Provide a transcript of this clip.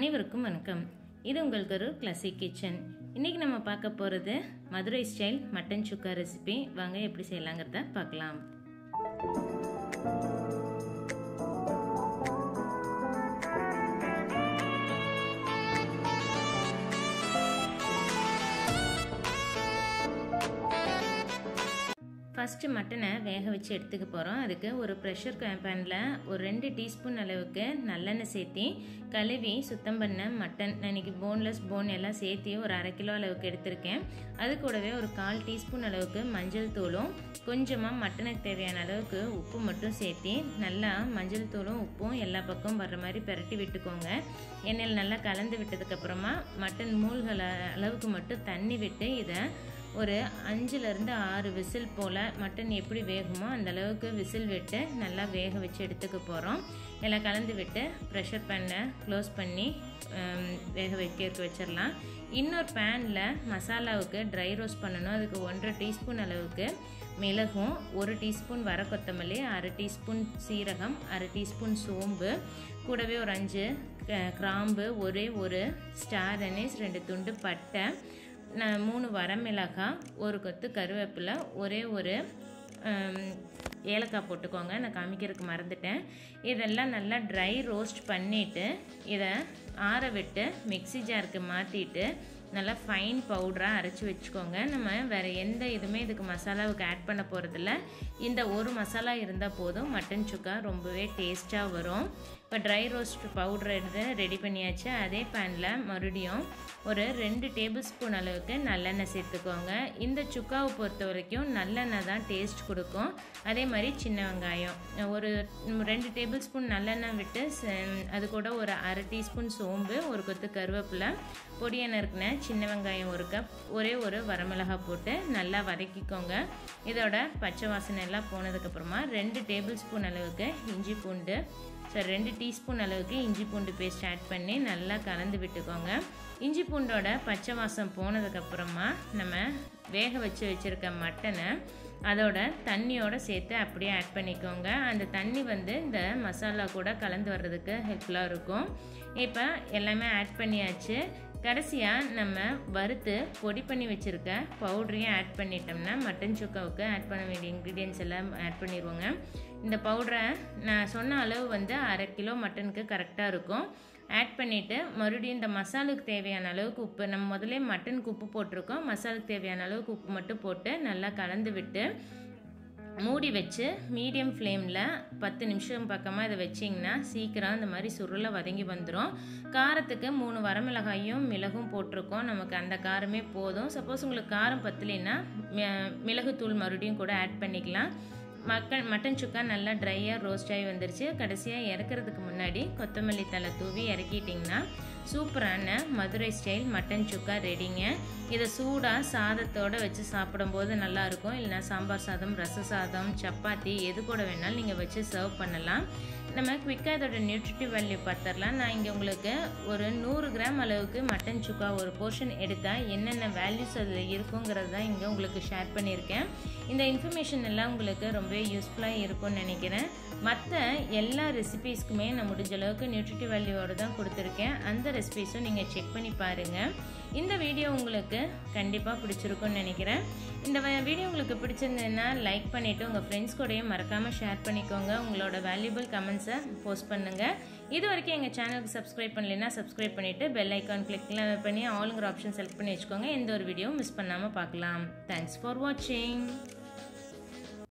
அனைவருக்கும் வணக்கம். இது உங்கள் குரு கிளாசிக் கிச்சன். இன்னைக்கு நம்ம பார்க்க போகிறது மதுரை ஸ்டைல் மட்டன் சுக்கா ரெசிபி. வாங்க எப்படி செய்யலாங்கிறத பார்க்கலாம். ஃபஸ்ட்டு மட்டனை வேக வச்சு எடுத்துக்க போகிறோம். அதுக்கு ஒரு ப்ரெஷர் பேனில் ஒரு 2 டீஸ்பூன் அளவுக்கு நல்லெண்ணெய் சேர்த்தி கழுவி சுத்தம் பண்ண மட்டன், இன்றைக்கி போன்லெஸ் போன் எல்லாம் சேர்த்தி ஒரு 1/2 கிலோ அளவுக்கு எடுத்திருக்கேன். அது கூடவே ஒரு 1/4 டீஸ்பூன் அளவுக்கு மஞ்சள் தூளும் கொஞ்சமாக மட்டனுக்கு தேவையான அளவுக்கு உப்பு மட்டும் சேர்த்தி நல்லா மஞ்சள் தூளும் உப்பும் எல்லா பக்கமும் வர்ற மாதிரி பிரட்டி விட்டுக்கோங்க. எண்ணெயில் நல்லா கலந்து விட்டதுக்கப்புறமா மட்டன் மூழ்கிற அளவுக்கு மட்டும் தண்ணி விட்டு இதை ஒரு 5லேருந்து 6 விசில் போல் மட்டன் எப்படி வேகுமோ அந்த அளவுக்கு விசில் விட்டு நல்லா வேக வச்சு எடுத்துக்க போகிறோம். எல்லாம் கலந்து விட்டு ப்ரெஷர் பேனை க்ளோஸ் பண்ணி வேக வைக்கிறதுக்கு வச்சிடலாம். இன்னொரு பேனில் மசாலாவுக்கு ட்ரை ரோஸ்ட் பண்ணணும். அதுக்கு 1/2 டீஸ்பூன் அளவுக்கு மிளகும், 1 டீஸ்பூன் வர கொத்தமல்லி, 1/2 டீஸ்பூன் சீரகம், 1/2 டீஸ்பூன் சோம்பு, கூடவே ஒரு 5 கிராம்பு, ஒரு ஸ்டார் அனீஸ், 2 துண்டு பட்டை, 3 வரமிளகாய், 1 கொத்து கருவேப்பிலை, ஒரு ஏலக்காய் போட்டுக்கோங்க. நான் காமிக்கிறதுக்கு மறந்துட்டேன். இதெல்லாம் நல்லா ட்ரை ரோஸ்ட் பண்ணிவிட்டு இதை ஆற விட்டு மிக்ஸி ஜாருக்கு மாற்றிட்டு நல்லா ஃபைன் பவுடராக அரைச்சி வச்சுக்கோங்க. நம்ம வேறு எந்த இதுவுமே இதுக்கு மசாலாவுக்கு ஆட் பண்ண போகிறதில்ல. இந்த ஒரு மசாலா இருந்தால் போதும், மட்டன் சுக்கா ரொம்பவே டேஸ்ட்டாக வரும். இப்போ ட்ரை ரோஸ்ட் பவுடர் எடுத்து ரெடி பண்ணியாச்சு. அதே பேனில் மறுபடியும் ஒரு 2 டேபிள் ஸ்பூன் அளவுக்கு நல்லெண்ணெய் சேர்த்துக்கோங்க. இந்த சுக்காவை பொறுத்த வரைக்கும் நல்லெண்ணெய் தான் டேஸ்ட் கொடுக்கும். அதே மாதிரி சின்ன வெங்காயம் ஒரு 2 டேபிள் ஸ்பூன் நல்லெண்ணெய் விட்டு அது கூட ஒரு 1/2 டீஸ்பூன் சோம்பு, 1 கொத்து கருவேப்பிலை, பொடியை நறுக்கின சின்ன வெங்காயம் 1 கப், ஒரு வரமிளகாய் போட்டு நல்லா வதக்கிக்கோங்க. இதோட பச்சை வாசனை எல்லாம் போனதுக்கப்புறமா 2 டேபிள் ஸ்பூன் அளவுக்கு இஞ்சி பூண்டு, 2 டீஸ்பூன் அளவுக்கு இஞ்சி பூண்டு பேஸ்ட் ஆட் பண்ணி நல்லா கலந்து விட்டுக்கோங்க. இஞ்சி பூண்டோட பச்சை வாசம் போனதுக்கப்புறமா நம்ம வேக வச்சுருக்க மட்டனை அதோட தண்ணியோடு சேர்த்து அப்படியே ஆட் பண்ணிக்கோங்க. அந்த தண்ணி இந்த மசாலா கூட கலந்து வர்றதுக்கு ஹெல்ப்ஃபுல்லாக இருக்கும். இப்போ எல்லாமே ஆட் பண்ணியாச்சு. கடைசியாக நம்ம வறுத்து பொடி பண்ணி வச்சுருக்க பவுடரையும் ஆட் பண்ணிட்டோம்னா மட்டன் சுக்காவுக்கு ஆட் பண்ண வேண்டிய இன்க்ரீடியன்ட்ஸ் எல்லாம் ஆட் பண்ணிடுவோங்க. இந்த பவுடரை நான் சொன்ன அளவு 1/2 கிலோ மட்டனுக்கு கரெக்டாக இருக்கும். ஆட் பண்ணிவிட்டு மறுபடியும் இந்த மசாலுக்கு தேவையான அளவுக்கு உப்பு, நம்ம முதலே மட்டனுக்கு உப்பு போட்டிருக்கோம், மசாலுக்கு தேவையான அளவுக்கு உப்பு மட்டும் போட்டு நல்லா கலந்து விட்டு மூடி வச்சு மீடியம் ஃப்ளேமில் 10 நிமிஷம் பக்கமாக இதை வச்சிங்கன்னா சீக்கிரம் இந்த மாதிரி சுருளை வதங்கி வந்துடும். காரத்துக்கு 3 வரமிளகாயும் மிளகும் போட்டிருக்கோம். நமக்கு அந்த காரமே போதும். சப்போஸ் உங்களுக்கு காரம் பத்தலைன்னா மிளகுத்தூள் மறுபடியும் கூட ஆட் பண்ணிக்கலாம். மட்டன் சுக்கா நல்லா ட்ரையாக ரோஸ்ட் ஆகி வந்துருச்சு. கடைசியாக இறக்குறதுக்கு முன்னாடி கொத்தமல்லி தழை தூவி இறக்கிட்டிங்கன்னா சூப்பரான மதுரை ஸ்டைல் மட்டன் சுக்கா ரெடிங்க. இதை சூடாக சாதத்தோடு வச்சு சாப்பிடும்போது நல்லாயிருக்கும். இல்லைனா சாம்பார் சாதம், ரச சாதம், சப்பாத்தி எது கூட வேணாலும் நீங்கள் வச்சு சர்வ் பண்ணலாம். நம்ம குவிக்காக இதோட நியூட்ரிட்டிவ் வேல்யூ பார்த்துடலாம். நான் இங்கே உங்களுக்கு ஒரு 100 கிராம் அளவுக்கு மட்டன் சுக்கா ஒரு போர்ஷன் எடுத்தால் என்னென்ன வேல்யூஸ் அதில் இருக்குங்கிறது தான் இங்கே உங்களுக்கு ஷேர் பண்ணியிருக்கேன். இந்த இன்ஃபர்மேஷன் எல்லாம் உங்களுக்கு ரொம்பவே யூஸ்ஃபுல்லாக இருக்கும்னு நினைக்கிறேன். மற்ற எல்லா ரெசிபீஸ்க்குமே நான் முடிஞ்ச அளவுக்கு நியூட்ரிட்டிவ் வேல்யூவோடு தான் கொடுத்துருக்கேன். அந்த ரெசிபீஸும் நீங்கள் செக் பண்ணி பாருங்கள். இந்த வீடியோ உங்களுக்கு கண்டிப்பாக பிடிச்சிருக்குன்னு நினைக்கிறேன். இந்த வீடியோ உங்களுக்கு பிடிச்சிருந்ததுன்னா லைக் பண்ணிவிட்டு உங்கள் ஃப்ரெண்ட்ஸ் கூடயும் மறக்காமல் ஷேர் பண்ணிக்கோங்க. உங்களோட வேல்யூபிள் கமெண்ட்ஸை போஸ்ட் பண்ணுங்கள். இது வரைக்கும் எங்கள் சேனலுக்கு சப்ஸ்கிரைப் பண்ணலைன்னா சப்ஸ்கிரைப் பண்ணிவிட்டு பெல் ஐக்கான் கிளிக் பண்ணி ஆளுங்கிற ஆப்ஷன் செலக்ட் பண்ணி வச்சுக்கோங்க. எந்த ஒரு வீடியோவும் மிஸ் பண்ணாமல் பார்க்கலாம். தேங்க்ஸ் ஃபார் வாட்சிங்.